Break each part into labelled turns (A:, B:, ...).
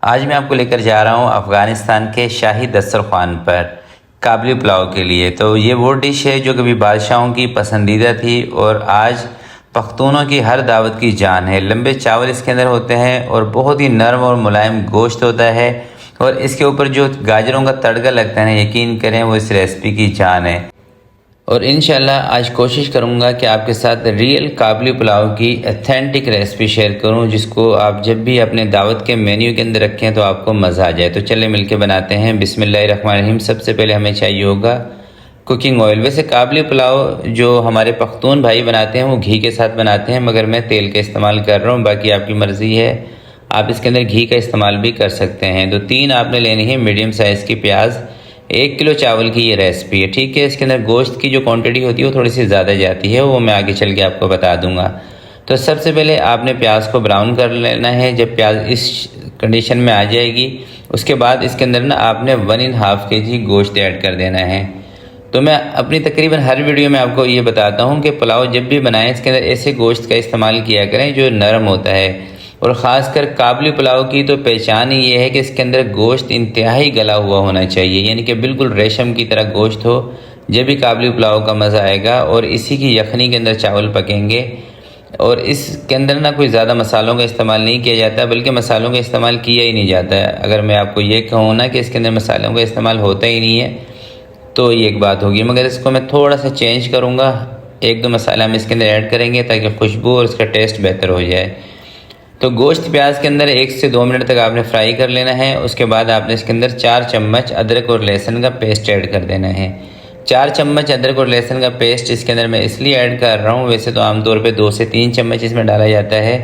A: आज मैं आपको लेकर जा रहा हूँ अफ़गानिस्तान के शाही दस्तरख़्वान पर काबली पुलाव के लिए। तो ये वो डिश है जो कभी बादशाहों की पसंदीदा थी और आज पख्तूनों की हर दावत की जान है। लंबे चावल इसके अंदर होते हैं और बहुत ही नरम और मुलायम गोश्त होता है और इसके ऊपर जो गाजरों का तड़का लगता है ना, यकीन करें वो इस रेसिपी की जान है। और इंशाल्लाह आज कोशिश करूँगा कि आपके साथ रियल काबली पुलाव की अथेंटिक रेसिपी शेयर करूँ, जिसको आप जब भी अपने दावत के मेन्यू के अंदर रखें तो आपको मज़ा आ जाए। तो चले मिलके बनाते हैं। बिस्मिल्लाहिर्रहमानिर्रहीम। सबसे पहले हमें चाहिए होगा कुकिंग ऑयल। वैसे काबली पुलाव जो हमारे पख्तून भाई बनाते हैं वो घी के साथ बनाते हैं, मगर मैं तेल का इस्तेमाल कर रहा हूँ। बाकी आपकी मर्ज़ी है, आप इसके अंदर घी का इस्तेमाल भी कर सकते हैं। तो 3 आपने लेनी है मीडियम साइज़ की प्याज। 1 किलो चावल की ये रेसिपी है, ठीक है। इसके अंदर गोश्त की जो क्वांटिटी होती है वो थोड़ी सी ज़्यादा जाती है, वो मैं आगे चल के आपको बता दूंगा। तो सबसे पहले आपने प्याज को ब्राउन कर लेना है। जब प्याज इस कंडीशन में आ जाएगी उसके बाद इसके अंदर ना आपने 1.5 kg गोश्त ऐड कर देना है। तो मैं अपनी तकरीबन हर वीडियो में आपको ये बताता हूँ कि पुलाव जब भी बनाएं इसके अंदर ऐसे गोश्त का इस्तेमाल किया करें जो नरम होता है। और ख़ासकर काबली पुलाव की तो पहचान ही ये है कि इसके अंदर गोश्त इंतहाई गला हुआ होना चाहिए, यानी कि बिल्कुल रेशम की तरह गोश्त हो, जब भी काबली पुलाव का मज़ा आएगा। और इसी की यखनी के अंदर चावल पकेंगे। और इसके अंदर ना कोई ज़्यादा मसालों का इस्तेमाल नहीं किया जाता, बल्कि मसालों का इस्तेमाल किया ही नहीं जाता है। अगर मैं आपको ये कहूँ ना कि इसके अंदर मसालों का इस्तेमाल होता ही नहीं है तो ये एक बात होगी, मगर इसको मैं थोड़ा सा चेंज करूँगा। 1-2 मसाला हम इसके अंदर ऐड करेंगे ताकि खुशबू और इसका टेस्ट बेहतर हो जाए। तो गोश्त प्याज के अंदर 1 से 2 मिनट तक आपने फ्राई कर लेना है। उसके बाद आपने इसके अंदर 4 चम्मच अदरक और लहसुन का पेस्ट ऐड कर देना है। 4 चम्मच अदरक और लहसुन का पेस्ट इसके अंदर मैं इसलिए ऐड कर रहा हूँ, वैसे तो आमतौर पे 2 से 3 चम्मच इसमें डाला जाता है,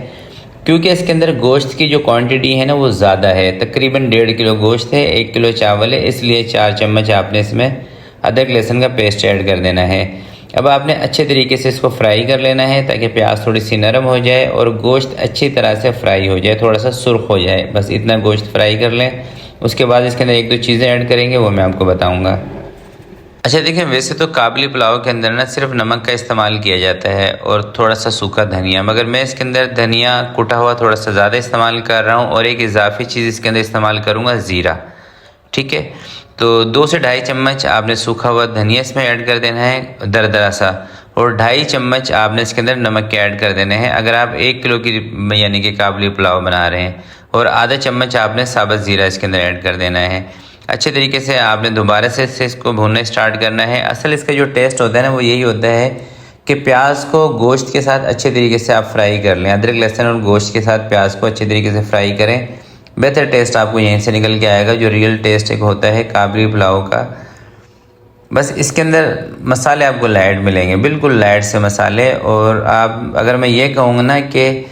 A: क्योंकि इसके अंदर गोश्त की जो क्वांटिटी है ना वो ज़्यादा है। तकरीबन 1.5 किलो गोश्त है, 1 किलो चावल है, इसलिए 4 चम्मच आपने इसमें अदरक लहसुन का पेस्ट ऐड कर देना है। अब आपने अच्छे तरीके से इसको फ्राई कर लेना है ताकि प्याज थोड़ी सी नरम हो जाए और गोश्त अच्छी तरह से फ्राई हो जाए, थोड़ा सा सुर्ख हो जाए। बस इतना गोश्त फ्राई कर लें। उसके बाद इसके अंदर 1-2 चीज़ें ऐड करेंगे, वो मैं आपको बताऊंगा। अच्छा देखिए, वैसे तो काबली पुलाव के अंदर ना सिर्फ नमक का इस्तेमाल किया जाता है और थोड़ा सा सूखा धनिया, मगर मैं इसके अंदर धनिया कुटा हुआ थोड़ा सा ज़्यादा इस्तेमाल कर रहा हूँ और एक इजाफी चीज़ इसके अंदर इस्तेमाल करूँगा, ज़ीरा, ठीक है। तो 2 से 2.5 चम्मच आपने सूखा हुआ धनिया इसमें ऐड कर देना है दरदरा सा, और 2.5 चम्मच आपने इसके अंदर नमक के ऐड कर देने हैं अगर आप 1 किलो की यानी कि काबली पुलाव बना रहे हैं। और आधा चम्मच आपने साबुत ज़ीरा इसके अंदर ऐड कर देना है। अच्छे तरीके से आपने दोबारा से इसको भूनना स्टार्ट करना है। असल इसका जो टेस्ट होता है ना वो यही होता है कि प्याज को गोश्त के साथ अच्छे तरीके से आप फ्राई कर लें। अदरक लहसुन और गोश्त के साथ प्याज को अच्छे तरीके से फ्राई करें, बेहतर टेस्ट आपको यहीं से निकल के आएगा, जो रियल टेस्ट एक होता है काबली पुलाव का। बस इसके अंदर मसाले आपको लाइट मिलेंगे, बिल्कुल लाइट से मसाले। और आप अगर मैं ये कहूँगा ना कि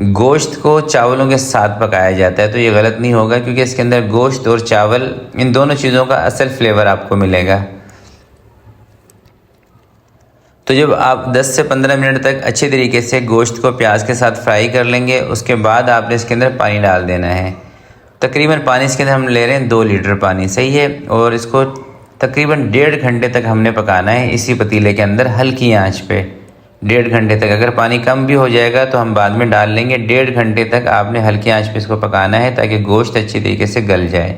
A: गोश्त को चावलों के साथ पकाया जाता है तो ये गलत नहीं होगा, क्योंकि इसके अंदर गोश्त और चावल इन दोनों चीज़ों का असल फ्लेवर आपको मिलेगा। तो जब आप 10 से 15 मिनट तक अच्छे तरीके से गोश्त को प्याज के साथ फ्राई कर लेंगे, उसके बाद आपने इसके अंदर पानी डाल देना है। तकरीबन पानी इसके अंदर हम ले रहे हैं 2 लीटर पानी, सही है। और इसको तकरीबन 1.5 घंटे तक हमने पकाना है इसी पतीले के अंदर हल्की आंच पे, 1.5 घंटे तक। अगर पानी कम भी हो जाएगा तो हम बाद में डाल लेंगे। 1.5 घंटे तक आपने हल्की आंच पे इसको पकाना है ताकि गोश्त अच्छी तरीके से गल जाए।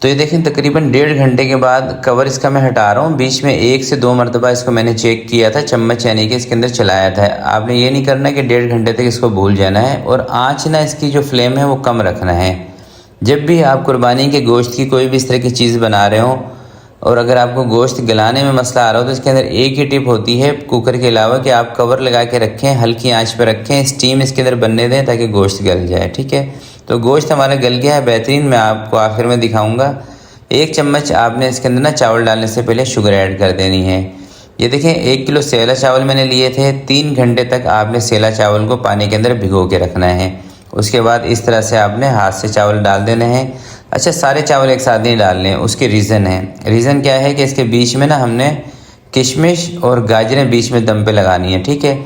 A: तो ये देखें, तकरीबन 1.5 घंटे के बाद कवर इसका मैं हटा रहा हूँ। बीच में 1 से 2 मरतबा इसको मैंने चेक किया था, चम्मच यानी कि इसके अंदर चलाया था। आपने ये नहीं करना कि 1.5 घंटे तक इसको भूल जाना है, और आँच ना इसकी जो फ्लेम है वो कम रखना है। जब भी आप कुर्बानी के गोश्त की कोई भी इस तरह की चीज़ बना रहे हो और अगर आपको गोश्त गलाने में मसला आ रहा हो तो इसके अंदर एक ही टिप होती है कुकर के अलावा, कि आप कवर लगा के रखें, हल्की आंच पर रखें, स्टीम इसके अंदर बनने दें ताकि गोश्त गल जाए, ठीक है। तो गोश्त हमारा गल गया है बेहतरीन। मैं आपको आखिर में दिखाऊंगा। 1 चम्मच आपने इसके अंदर ना चावल डालने से पहले शुगर ऐड कर देनी है। ये देखें, 1 किलो सेला चावल मैंने लिए थे। 3 घंटे तक आपने सेला चावल को पानी के अंदर भिगो के रखना है। उसके बाद इस तरह से आपने हाथ से चावल डाल देने हैं। अच्छा, सारे चावल एक साथ नहीं डालने हैं, उसके रीज़न है। रीज़न क्या है कि इसके बीच में ना हमने किशमिश और गाजरें बीच में दम पे लगानी है, ठीक है।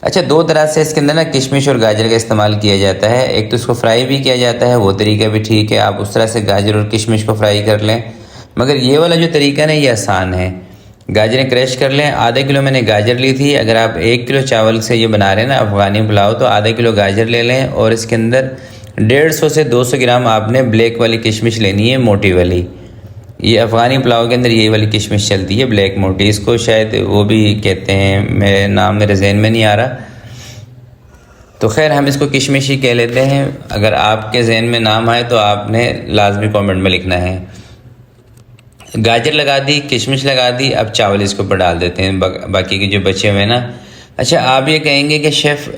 A: अच्छा, 2 तरह से इसके अंदर ना किशमिश और गाजर का इस्तेमाल किया जाता है। एक तो इसको फ्राई भी किया जाता है, वो तरीका भी ठीक है, आप उस तरह से गाजर और किशमिश को फ्राई कर लें। मगर ये वाला जो तरीका ना ये आसान है। गाजरें क्रश कर लें। आधा किलो मैंने गाजर ली थी। अगर आप 1 किलो चावल से ये बना रहे हैं ना अफ़गानी पुलाव, तो आधा किलो गाजर ले लें और इसके अंदर 150 से 200 ग्राम आपने ब्लैक वाली किशमिश लेनी है, मोटी वाली। ये अफ़गानी पुलाव के अंदर ये वाली किशमिश चलती है, ब्लैक मोटी। इसको शायद वो भी कहते हैं, मेरे नाम मेरे जहन में नहीं आ रहा, तो खैर हम इसको किशमिश ही कह लेते हैं। अगर आपके जहन में नाम आए तो आपने लाजमी कमेंट में लिखना है। गाजर लगा दी, किशमिश लगा दी, अब चावल इसके ऊपर डाल देते हैं, बाकी के जो बचे हुए ना। अच्छा, आप ये कहेंगे कि शेफ़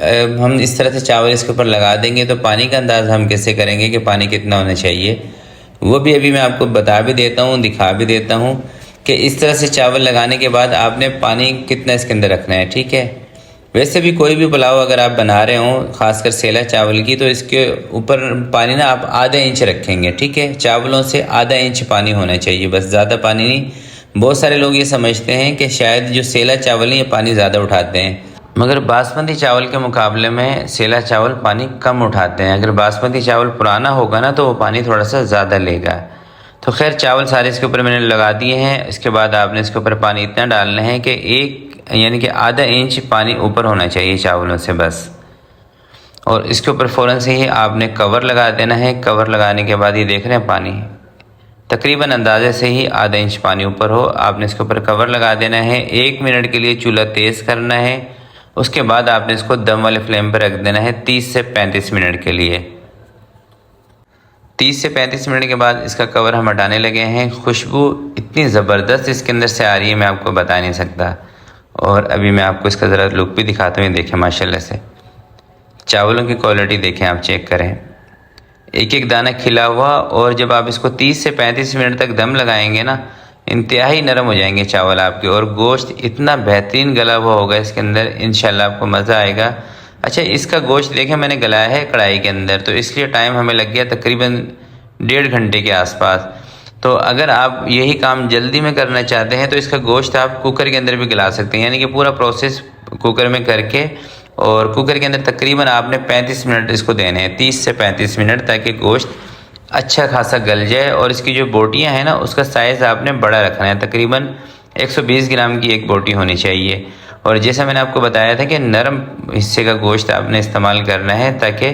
A: हम इस तरह से चावल इसके ऊपर लगा देंगे तो पानी का अंदाज़ हम कैसे करेंगे कि पानी कितना होना चाहिए? वो भी अभी मैं आपको बता भी देता हूँ, दिखा भी देता हूँ कि इस तरह से चावल लगाने के बाद आपने पानी कितना इसके अंदर रखना है, ठीक है। वैसे भी कोई भी पुलाव अगर आप बना रहे हो, ख़ासकर सेला चावल की, तो इसके ऊपर पानी ना आप आधा इंच रखेंगे, ठीक है। चावलों से आधा इंच पानी होना चाहिए, बस, ज़्यादा पानी नहीं। बहुत सारे लोग ये समझते हैं कि शायद जो सेला चावल है ये पानी ज़्यादा उठाते हैं, मगर बासमती चावल के मुकाबले में सेला चावल पानी कम उठाते हैं। अगर बासमती चावल पुराना होगा ना तो वो पानी थोड़ा सा ज़्यादा लेगा। तो खैर चावल सारे इसके ऊपर मैंने लगा दिए हैं। इसके बाद आपने इसके ऊपर पानी इतना डालना है कि यानी कि आधा इंच पानी ऊपर होना चाहिए चावलों से, बस। और इसके ऊपर फ़ौरन से ही आपने कवर लगा देना है। कवर लगाने के बाद ये देख रहे हैं पानी तकरीबन अंदाजे से ही आधा इंच पानी ऊपर हो, आपने इसके ऊपर कवर लगा देना है। 1 मिनट के लिए चूल्हा तेज़ करना है। उसके बाद आपने इसको दम वाले फ्लेम पर रख देना है 30 से 35 मिनट के लिए। 30 से 35 मिनट के बाद इसका कवर हम हटाने लगे हैं। खुशबू इतनी ज़बरदस्त इसके अंदर से आ रही है, मैं आपको बता नहीं सकता। और अभी मैं आपको इसका ज़रा लुक भी दिखाता हूँ। देखें माशाल्लाह से चावलों की क्वालिटी देखें, आप चेक करें, एक एक दाना खिला हुआ। और जब आप इसको 30 से 35 मिनट तक दम लगाएंगे ना, इंतहाई नरम हो जाएंगे चावल आपके, और गोश्त इतना बेहतरीन गला हुआ होगा इसके अंदर, इंशाल्लाह आपको मज़ा आएगा। अच्छा, इसका गोश्त देखें मैंने गलाया है कढ़ाई के अंदर, तो इसलिए टाइम हमें लग गया तकरीबन 1.5 घंटे के आसपास। तो अगर आप यही काम जल्दी में करना चाहते हैं तो इसका गोश्त आप कुकर के अंदर भी गला सकते हैं, यानी कि पूरा प्रोसेस कुकर में करके, और कुकर के अंदर तकरीबन आपने 35 मिनट इसको देने हैं, 30 से 35 मिनट, ताकि गोश्त अच्छा खासा गल जाए। और इसकी जो बोटियां हैं ना, उसका साइज़ आपने बड़ा रखना है, तकरीबन 120 ग्राम की एक बोटी होनी चाहिए। और जैसा मैंने आपको बताया था कि नरम हिस्से का गोश्त आपने इस्तेमाल करना है, ताकि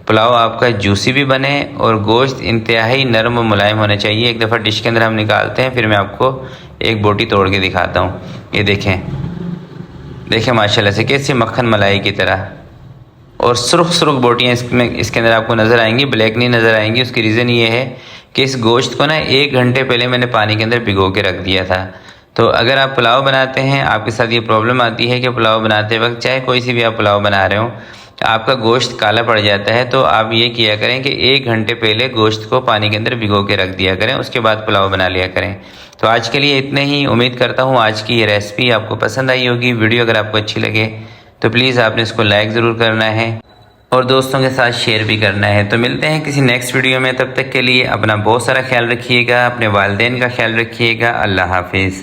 A: पुलाव आपका जूसी भी बने और गोश्त इंतहाई नरम और मुलायम होना चाहिए। एक दफ़ा डिश के अंदर हम निकालते हैं, फिर मैं आपको एक बोटी तोड़ के दिखाता हूँ। ये देखें, देखें माशाल्लाह से कैसी मक्खन मलाई की तरह, और सुर्ख सुर्ख बोटियाँ इसके अंदर आपको नज़र आएंगी, ब्लैक नहीं नज़र आएंगी। उसकी रीज़न ये है कि इस गोश्त को ना 1 घंटे पहले मैंने पानी के अंदर भिगो के रख दिया था। तो अगर आप पुलाव बनाते हैं, आपके साथ ये प्रॉब्लम आती है कि पुलाव बनाते वक्त, चाहे कोई सी भी आप पुलाव बना रहे हो, आपका गोश्त काला पड़ जाता है, तो आप ये किया करें कि 1 घंटे पहले गोश्त को पानी के अंदर भिगो के रख दिया करें, उसके बाद पुलाव बना लिया करें। तो आज के लिए इतने ही। उम्मीद करता हूँ आज की ये रेसिपी आपको पसंद आई होगी। वीडियो अगर आपको अच्छी लगे तो प्लीज़ आपने इसको लाइक ज़रूर करना है और दोस्तों के साथ शेयर भी करना है। तो मिलते हैं किसी नेक्स्ट वीडियो में, तब तक के लिए अपना बहुत सारा ख्याल रखिएगा, अपने वालिदैन का ख्याल रखिएगा। अल्लाह हाफिज़।